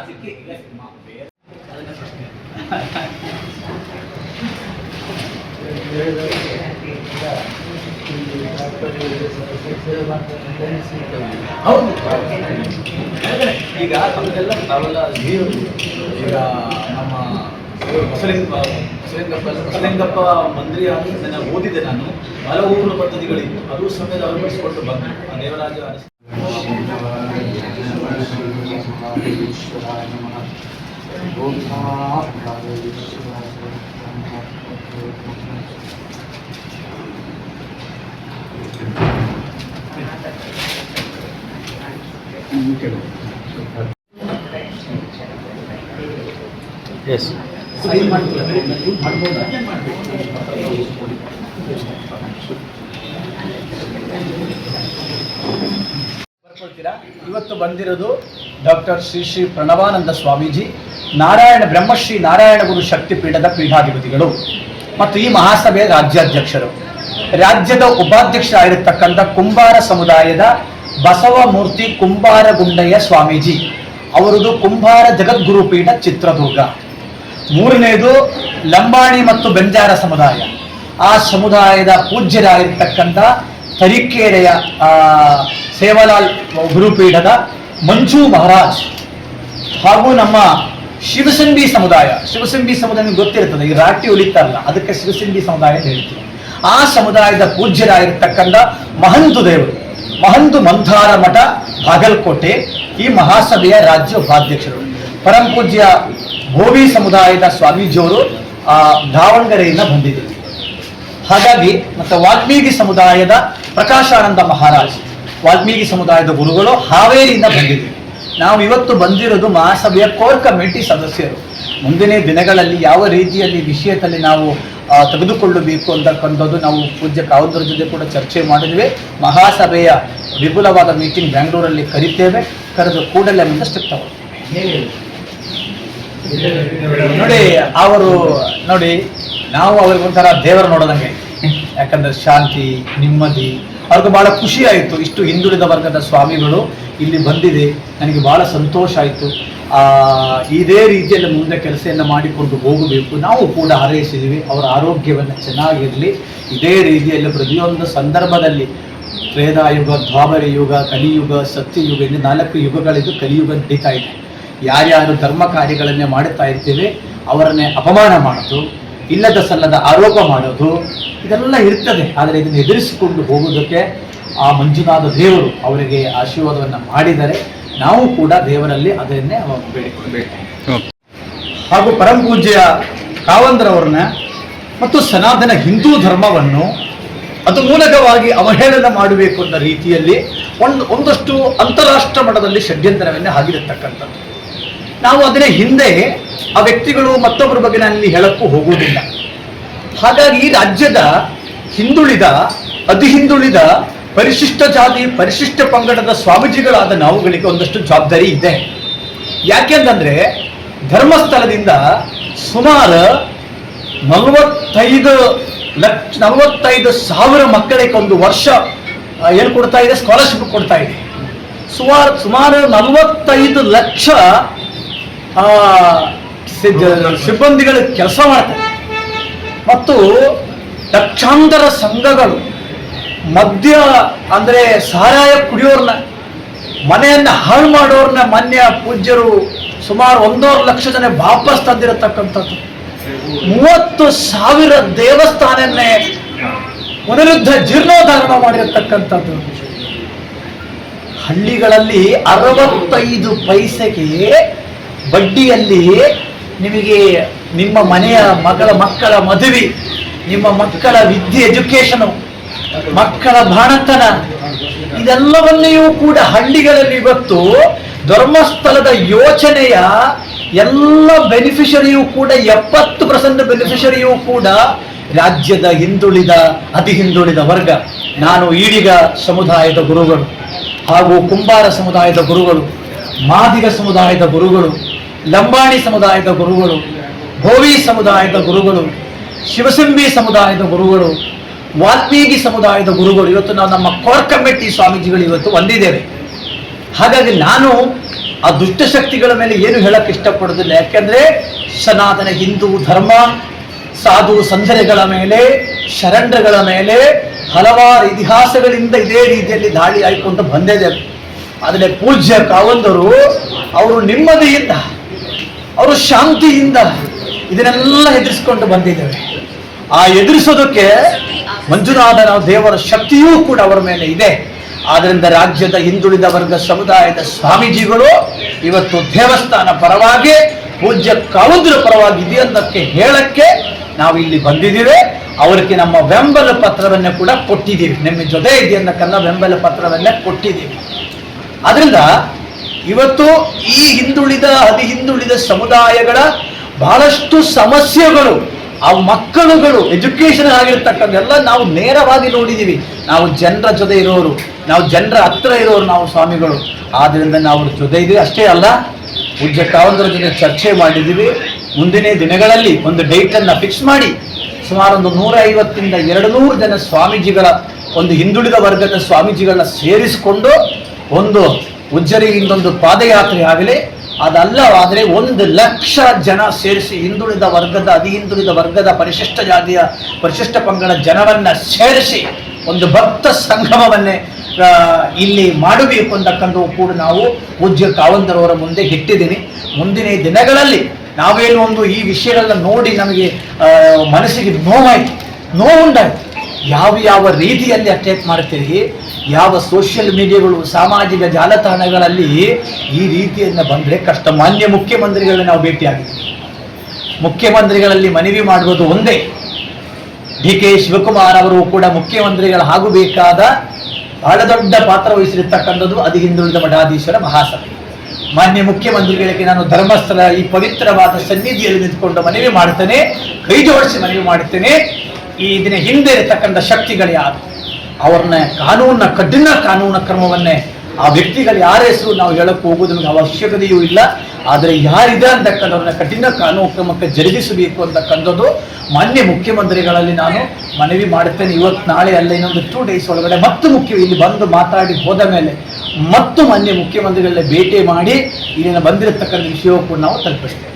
ಸಿಕ್ಕಿ ಈಗ ಸಿನಿಮಾ ಬೇರೆ ಹೌದು. ಈಗ ನಮಗೆಲ್ಲ ನಾವೆಲ್ಲ ಈಗ ನಮ್ಮ ಬಸಲಿಂಗಪ್ಪ ಮಂತ್ರಿ ಅದನ್ನು ಓದಿದೆ ನಾನು. ಹಲವು ಪದ್ಧತಿಗಳಿತ್ತು, ಅದು ಸಮೇತ ಅಳವಡಿಸಿಕೊಂಡು ಬಂದು ದೇವರಾಜ ಎಸ್ ಬರ್ಕೊಳ್ತೀರಾ. ಇವತ್ತು ಬಂದಿರೋದು ಡಾಕ್ಟರ್ ಶ್ರೀ ಶ್ರೀ ಪ್ರಣವಾನಂದ ಸ್ವಾಮೀಜಿ, ನಾರಾಯಣ ಬ್ರಹ್ಮಶ್ರೀ ನಾರಾಯಣ ಗುರು ಶಕ್ತಿ ಪೀಠದ ಪೀಠಾಧಿಪತಿಗಳು ಮತ್ತು ಈ ಮಹಾಸಭೆಯ ರಾಜ್ಯಾಧ್ಯಕ್ಷರು. ರಾಜ್ಯದ ಉಪಾಧ್ಯಕ್ಷರಾಗಿರತಕ್ಕಂಥ ಕುಂಬಾರ ಸಮುದಾಯದ ಬಸವಮೂರ್ತಿ ಕುಂಬಾರಗುಂಡಯ್ಯ ಸ್ವಾಮೀಜಿ ಅವರದು ಕುಂಬಾರ ಜಗದ್ಗುರು ಪೀಠ ಚಿತ್ರದುರ್ಗ. ಮೂರನೇದು ಲಂಬಾಣಿ ಮತ್ತು ಬೆಂಜಾರ ಸಮುದಾಯ, ಆ ಸಮುದಾಯದ ಪೂಜ್ಯರಾಗಿರ್ತಕ್ಕಂಥ ತರೀಕೆರೆಯ ಸೇವಾಲಾಲ್ ಗುರುಪೀಠದ ಮಂಜು ಮಹಾರಾಜ್. ಹಾಗೂ ನಮ್ಮ ಶಿವಸಂಬಿ ಸಮುದಾಯ ನಿಮ್ಗೆ ಗೊತ್ತಿರ್ತದೆ, ಈ ರಾಟಿ ಉಳಿತಾರಲ್ಲ ಅದಕ್ಕೆ ಶಿವಸಂಬಿ ಸಮುದಾಯ ಅಂತ ಹೇಳ್ತೀವಿ. ಆ ಸಮುದಾಯದ ಪೂಜ್ಯರಾಗಿರ್ತಕ್ಕಂಥ ಮಹಂತು ಮಂಧಾರ ಮಠ ಬಾಗಲಕೋಟೆ ಈ ಮಹಾಸಭೆಯ ರಾಜ್ಯ ಉಪಾಧ್ಯಕ್ಷರು. ಪರಂ ಪೂಜ್ಯ ಭೋವಿ ಸಮುದಾಯದ ಸ್ವಾಮೀಜಿಯವರು ದಾವಣಗೆರೆಯಿಂದ ಬಂದಿದ್ದರು. ಹಾಗಾಗಿ ಮತ್ತು ವಾಲ್ಮೀಕಿ ಸಮುದಾಯದ ಪ್ರಕಾಶಾನಂದ ಮಹಾರಾಜ್, ವಾಲ್ಮೀಕಿ ಸಮುದಾಯದ ಗುರುಗಳು ಹಾವೇರಿಯಿಂದ ಬಂದಿದ್ದೀವಿ. ನಾವು ಇವತ್ತು ಬಂದಿರೋದು ಮಹಾಸಭೆಯ ಕೋರ್ ಕಮಿಟಿ ಸದಸ್ಯರು. ಮುಂದಿನ ದಿನಗಳಲ್ಲಿ ಯಾವ ರೀತಿಯಲ್ಲಿ ವಿಷಯದಲ್ಲಿ ನಾವು ತೆಗೆದುಕೊಳ್ಳಬೇಕು ಅಂತಕ್ಕಂಥದ್ದು ನಾವು ಪೂಜ್ಯ ಕಾವಂತರ ಜೊತೆ ಕೂಡ ಚರ್ಚೆ ಮಾಡಿದ್ವಿ. ಮಹಾಸಭೆಯ ವಿಪುಲವಾದ ಮೀಟಿಂಗ್ ಬೆಂಗಳೂರಲ್ಲಿ ಕರಿತೇವೆ, ಕರೆದು ಕೂಡಲೇ ಮುಂದಷ್ಟು ತಗೊಳ್ತೀವಿ. ನೋಡಿ ನಾವು ಅವ್ರಿಗೊಂಥರ ದೇವರು ನೋಡೋದಂಗೆ, ಯಾಕಂದ್ರೆ ಶಾಂತಿ ನೆಮ್ಮದಿ ಅವ್ರಿಗೆ ಬಹಳ ಖುಷಿ ಆಯಿತು. ಇಷ್ಟು ಹಿಂದುಳಿದ ವರ್ಗದ ಸ್ವಾಮಿಗಳು ಇಲ್ಲಿ ಬಂದಿದೆ, ನನಗೆ ಬಹಳ ಸಂತೋಷ ಆಯಿತು. ಇದೇ ರೀತಿಯಲ್ಲಿ ಮುಂದೆ ಕೆಲಸವನ್ನು ಮಾಡಿಕೊಂಡು ಹೋಗಬೇಕು. ನಾವು ಕೂಡ ಹಾರೈಸಿದ್ದೀವಿ ಅವರ ಆರೋಗ್ಯವನ್ನು ಚೆನ್ನಾಗಿರಲಿ. ಇದೇ ರೀತಿಯಲ್ಲಿ ಪ್ರತಿಯೊಂದು ಸಂದರ್ಭದಲ್ಲಿ ತ್ರೇತಾಯುಗ, ದ್ವಾಪರ ಯುಗ, ಕಲಿಯುಗ, ಸತ್ಯಯುಗ, ಇನ್ನು 4 ಯುಗಗಳಿದ್ದು ಕಲಿಯುಗ ನಡೀತಾ ಇದೆ. ಯಾರ್ಯಾರು ಧರ್ಮ ಕಾರ್ಯಗಳನ್ನೇ ಮಾಡುತ್ತಾ ಇರ್ತೀವಿ ಅವರನ್ನೇ ಅಪಮಾನ ಮಾಡೋದು, ಇಲ್ಲದ ಸಲ್ಲದ ಆರೋಪ ಮಾಡೋದು ಇದೆಲ್ಲ ಇರ್ತದೆ. ಆದರೆ ಇದನ್ನು ಎದುರಿಸಿಕೊಂಡು ಹೋಗುವುದಕ್ಕೆ ಆ ಮಂಜುನಾಥ ದೇವರು ಅವರಿಗೆ ಆಶೀರ್ವಾದವನ್ನು ಮಾಡಿದರೆ ನಾವು ಕೂಡ ದೇವರಲ್ಲಿ ಅದನ್ನೇ ಬೇಡಿಕೊಳ್ಳಬೇಕು. ಹಾಗೂ ಪರಂ ಪೂಜ್ಯ ಕಾವಂದ್ರವ್ರನ್ನ ಮತ್ತು ಸನಾತನ ಹಿಂದೂ ಧರ್ಮವನ್ನು ಅದು ಮೂಲಕವಾಗಿ ಅವಹೇಳನ ಮಾಡಬೇಕು ಅನ್ನೋ ರೀತಿಯಲ್ಲಿ ಒಂದಷ್ಟು ಅಂತಾರಾಷ್ಟ್ರ ಮಟ್ಟದಲ್ಲಿ ಷಡ್ಯಂತ್ರವನ್ನೇ ಆಗಿರತಕ್ಕಂಥದ್ದು. ನಾವು ಅದನ್ನೇ ಹಿಂದೆ ಆ ವ್ಯಕ್ತಿಗಳು ಮತ್ತೊಬ್ಬರ ಬಗ್ಗೆ ನಾನು ಹೇಳಕ್ಕೂ ಹೋಗುವುದಿಲ್ಲ. ಹಾಗಾಗಿ ಈ ರಾಜ್ಯದ ಹಿಂದುಳಿದ, ಅತಿ ಹಿಂದುಳಿದ, ಪರಿಶಿಷ್ಟ ಜಾತಿ, ಪರಿಶಿಷ್ಟ ಪಂಗಡದ ಸ್ವಾಮೀಜಿಗಳಾದ ನಾವುಗಳಿಗೆ ಒಂದಷ್ಟು ಜವಾಬ್ದಾರಿ ಇದೆ. ಯಾಕೆಂತಂದ್ರೆ ಧರ್ಮಸ್ಥಳದಿಂದ ಸುಮಾರು 45,000 ಮಕ್ಕಳಿಗೆ ಒಂದು ವರ್ಷ ಏನು ಕೊಡ್ತಾ ಇದೆ, ಸ್ಕಾಲರ್ಶಿಪ್ ಕೊಡ್ತಾ ಇದೆ. ಸುಮಾರು 45 ಲಕ್ಷ ಸಿಬ್ಬಂದಿಗಳು ಕೆಲಸ ಮಾಡ್ತಾರೆ. ಮತ್ತು ಲಕ್ಷಾಂತರ ಸಂಘಗಳು ಮದ್ಯ ಅಂದರೆ ಸಾರಾಯ ಕುಡಿಯೋರ್ನ, ಮನೆಯನ್ನು ಹಾಳು ಮಾಡೋರ್ನ ಮಾನ್ಯ ಪೂಜ್ಯರು ಸುಮಾರು 1.5 ಲಕ್ಷ ಜನ ವಾಪಸ್ ತಂದಿರತಕ್ಕಂಥದ್ದು. 30,000 ದೇವಸ್ಥಾನನ್ನೇ ಪುನರುದ್ಧ ಜೀರ್ಣೋದ್ಧಾರ ಮಾಡಿರತಕ್ಕಂಥದ್ದು. ಹಳ್ಳಿಗಳಲ್ಲಿ 65 ಪೈಸೆಗೆ ಬಡ್ಡಿಯಲ್ಲಿ ನಿಮಗೆ ನಿಮ್ಮ ಮನೆಯ ಮಕ್ಕಳ ಮದುವೆ, ನಿಮ್ಮ ಮಕ್ಕಳ ವಿದ್ಯೆ, ಎಜುಕೇಶನು, ಮಕ್ಕಳ ಬಾಣತನ ಇದೆಲ್ಲವನ್ನೆಯೂ ಕೂಡ ಹಳ್ಳಿಗಳಲ್ಲಿ ಇವತ್ತು ಧರ್ಮಸ್ಥಳದ ಯೋಚನೆಯ ಎಲ್ಲ ಬೆನಿಫಿಷರಿಯೂ ಕೂಡ 70% ಬೆನಿಫಿಷರಿಯೂ ಕೂಡ ರಾಜ್ಯದ ಹಿಂದುಳಿದ, ಅತಿ ಹಿಂದುಳಿದ ವರ್ಗ. ನಾನು ಈಡಿಗ ಸಮುದಾಯದ ಗುರುಗಳು ಹಾಗೂ ಕುಂಬಾರ ಸಮುದಾಯದ ಗುರುಗಳು, ಮಾದಿಗ ಸಮುದಾಯದ ಗುರುಗಳು, ಲಂಬಾಣಿ ಸಮುದಾಯದ ಗುರುಗಳು, ಭೋವಿ ಸಮುದಾಯದ ಗುರುಗಳು, ಶಿವಸಂಬಿ ಸಮುದಾಯದ ಗುರುಗಳು, ವಾಲ್ಮೀಕಿ ಸಮುದಾಯದ ಗುರುಗಳು ಇವತ್ತು ನಾವು ನಮ್ಮ ಕೋರ್ ಕಮಿಟಿ ಸ್ವಾಮೀಜಿಗಳು ಇವತ್ತು ಹೊಂದಿದ್ದೇವೆ. ಹಾಗಾಗಿ ನಾನು ಆ ದುಷ್ಟಶಕ್ತಿಗಳ ಮೇಲೆ ಏನು ಹೇಳಕ್ಕೆ ಇಷ್ಟಪಡೋದಿಲ್ಲ. ಯಾಕೆಂದ್ರೆ ಸನಾತನ ಹಿಂದೂ ಧರ್ಮ ಸಾಧು ಸಂಧರೆಗಳ ಮೇಲೆ, ಶರಣಗಳ ಮೇಲೆ ಹಲವಾರು ಇತಿಹಾಸಗಳಿಂದ ಇದೇ ರೀತಿಯಲ್ಲಿ ದಾಳಿ ಆಯ್ಕೊಂಡು ಬಂದಿದೆ. ಆದರೆ ಪೂಜ್ಯ ಕಾವಂದರು ಅವರು ನೆಮ್ಮದಿಯಿಂದ, ಅವರು ಶಾಂತಿಯಿಂದ ಇದನ್ನೆಲ್ಲ ಎದುರಿಸಿಕೊಂಡು ಬಂದಿದ್ದೇವೆ. ಆ ಎದುರಿಸೋದಕ್ಕೆ ಮಂಜುನಾಥ ದೇವರ ಶಕ್ತಿಯೂ ಕೂಡ ಅವರ ಮೇಲೆ ಇದೆ. ಆದ್ದರಿಂದ ರಾಜ್ಯದ ಹಿಂದುಳಿದ ವರ್ಗ ಸಮುದಾಯದ ಸ್ವಾಮೀಜಿಗಳು ಇವತ್ತು ದೇವಸ್ಥಾನ ಪರವಾಗಿ, ಪೂಜ್ಯ ಕಾವಂದರ ಪರವಾಗಿ ಇದೆಯನ್ನಕ್ಕೆ ಹೇಳಕ್ಕೆ ನಾವು ಇಲ್ಲಿ ಬಂದಿದ್ದೀವಿ. ಅವರಿಗೆ ನಮ್ಮ ಬೆಂಬಲ ಪತ್ರವನ್ನೇ ಕೂಡ ಕೊಟ್ಟಿದ್ದೀವಿ. ನಿಮ್ಮ ಜೊತೆ ಇದೆಯನ್ನಕ್ಕನ್ನ ಬೆಂಬಲ ಪತ್ರವನ್ನೇ ಕೊಟ್ಟಿದ್ದೀವಿ. ಆದ್ರಿಂದ ಇವತ್ತು ಈ ಹಿಂದುಳಿದ ಹಿಂದುಳಿದ ಸಮುದಾಯಗಳ ಬಹಳಷ್ಟು ಸಮಸ್ಯೆಗಳು, ಆ ಮಕ್ಕಳುಗಳು ಎಜುಕೇಶನ್ ಆಗಿರ್ತಕ್ಕಂಥೆಲ್ಲ ನಾವು ನೇರವಾಗಿ ನೋಡಿದ್ದೀವಿ. ನಾವು ಜನರ ಜೊತೆ ಇರೋರು, ನಾವು ಜನರ ಹತ್ರ ಇರೋರು ನಾವು ಸ್ವಾಮಿಗಳು. ಆದ್ದರಿಂದ ನಾವು ಅವ್ರ ಜೊತೆ ಇದ್ದೀವಿ. ಅಷ್ಟೇ ಅಲ್ಲ, ಪೂಜ್ಯ ಕಾವಂದರ ಜೊತೆ ಚರ್ಚೆ ಮಾಡಿದ್ದೀವಿ. ಮುಂದಿನ ದಿನಗಳಲ್ಲಿ ಒಂದು ಡೇಟನ್ನು ಫಿಕ್ಸ್ ಮಾಡಿ ಸುಮಾರು ಒಂದು 150ರಿಂದ 200 ಜನ ಸ್ವಾಮೀಜಿಗಳ, ಒಂದು ಹಿಂದುಳಿದ ವರ್ಗದ ಸ್ವಾಮೀಜಿಗಳನ್ನ ಸೇರಿಸಿಕೊಂಡು ಒಂದು ಉಜ್ಜರಿಯಿಂದೊಂದು ಪಾದಯಾತ್ರೆ ಆಗಲಿ. ಅದಲ್ಲವಾದರೆ 1,00,000 ಜನ ಸೇರಿಸಿ ಹಿಂದುಳಿದ ವರ್ಗದ, ಹಿಂದುಳಿದ ವರ್ಗದ, ಪರಿಶಿಷ್ಟ ಜಾತಿಯ, ಪರಿಶಿಷ್ಟ ಪಂಗಡ ಜನವನ್ನ ಸೇರಿಸಿ ಒಂದು ಭಕ್ತ ಸಂಗಮವನ್ನೇ ಇಲ್ಲಿ ಮಾಡಬೇಕು ಅಂತಕ್ಕಂಥ ಕೂಡ ನಾವು ಪೂಜ್ಯ ಕಾವಂದರವರ ಮುಂದೆ ಇಟ್ಟಿದ್ದೀನಿ. ಮುಂದಿನ ದಿನಗಳಲ್ಲಿ ನಾವೇನು ಒಂದು ಈ ವಿಷಯಗಳನ್ನ ನೋಡಿ ನಮಗೆ ಮನಸ್ಸಿಗೆ ನೋವುಂಟಾಯ್ತು. ಯಾವ ರೀತಿಯಲ್ಲಿ ಅಟ್ಯಾಕ್ ಮಾಡ್ತೀರಿ, ಯಾವ ಸೋಷಿಯಲ್ ಮೀಡಿಯಾಗಳು, ಸಾಮಾಜಿಕ ಜಾಲತಾಣಗಳಲ್ಲಿ ಈ ರೀತಿಯನ್ನು ಬಂದರೆ ಕಷ್ಟ. ಮಾನ್ಯ ಮುಖ್ಯಮಂತ್ರಿಗಳನ್ನ ನಾವು ಭೇಟಿಯಾಗಿದ್ದೀವಿ. ಮುಖ್ಯಮಂತ್ರಿಗಳಲ್ಲಿ ಮನವಿ ಮಾಡುವುದು ಒಂದೇ, DK ಶಿವಕುಮಾರ್ ಅವರು ಕೂಡ ಮುಖ್ಯಮಂತ್ರಿಗಳ ಆಗಬೇಕಾದ ಬಹಳ ದೊಡ್ಡ ಪಾತ್ರ ವಹಿಸಿರ್ತಕ್ಕಂಥದ್ದು ಅದು ಹಿಂದುಳಿದ ಮಠಾಧೀಶರ ಮಹಾಸಭೆ. ಮಾನ್ಯ ಮುಖ್ಯಮಂತ್ರಿಗಳಿಗೆ ನಾನು ಧರ್ಮಸ್ಥಳ ಈ ಪವಿತ್ರವಾದ ಸನ್ನಿಧಿಯಲ್ಲಿ ನಿಂತುಕೊಂಡು ಮನವಿ ಮಾಡ್ತೇನೆ, ಕೈ ಜೋಡಿಸಿ ಮನವಿ ಮಾಡ್ತೇನೆ. ಈ ದಿನ ಹಿಂದೆ ಇರತಕ್ಕಂಥ ಶಕ್ತಿಗಳು ಯಾರು, ಅವ್ರನ್ನ ಕಠಿಣ ಕಾನೂನು ಕ್ರಮವನ್ನೇ ಆ ವ್ಯಕ್ತಿಗಳು ಯಾರ ಹೆಸರು ನಾವು ಹೇಳಕ್ಕೆ ಹೋಗೋದು ನಮಗೆ ಅವಶ್ಯಕತೆಯೂ ಇಲ್ಲ. ಆದರೆ ಯಾರಿದೆ ಅಂತಕ್ಕಂಥವ್ರನ್ನ ಕಠಿಣ ಕಾನೂನು ಕ್ರಮಕ್ಕೆ ಜರುಗಿಸಬೇಕು ಅಂತಕ್ಕಂಥದ್ದು ಮಾನ್ಯ ಮುಖ್ಯಮಂತ್ರಿಗಳಲ್ಲಿ ನಾನು ಮನವಿ ಮಾಡುತ್ತೇನೆ. ಇವತ್ತು ನಾಳೆ ಅಲ್ಲ, ಇನ್ನೊಂದು 2 days ಒಳಗಡೆ ಮತ್ತು ಇಲ್ಲಿ ಬಂದು ಮಾತಾಡಿ ಹೋದ ಮೇಲೆ ಮತ್ತು ಮಾನ್ಯ ಮುಖ್ಯಮಂತ್ರಿಗಳನ್ನ ಭೇಟಿ ಮಾಡಿ ಇಲ್ಲಿನ ಬಂದಿರತಕ್ಕಂಥ ವಿಷಯವೂ ಕೂಡ ನಾವು ತಲುಪಿಸ್ತೇವೆ.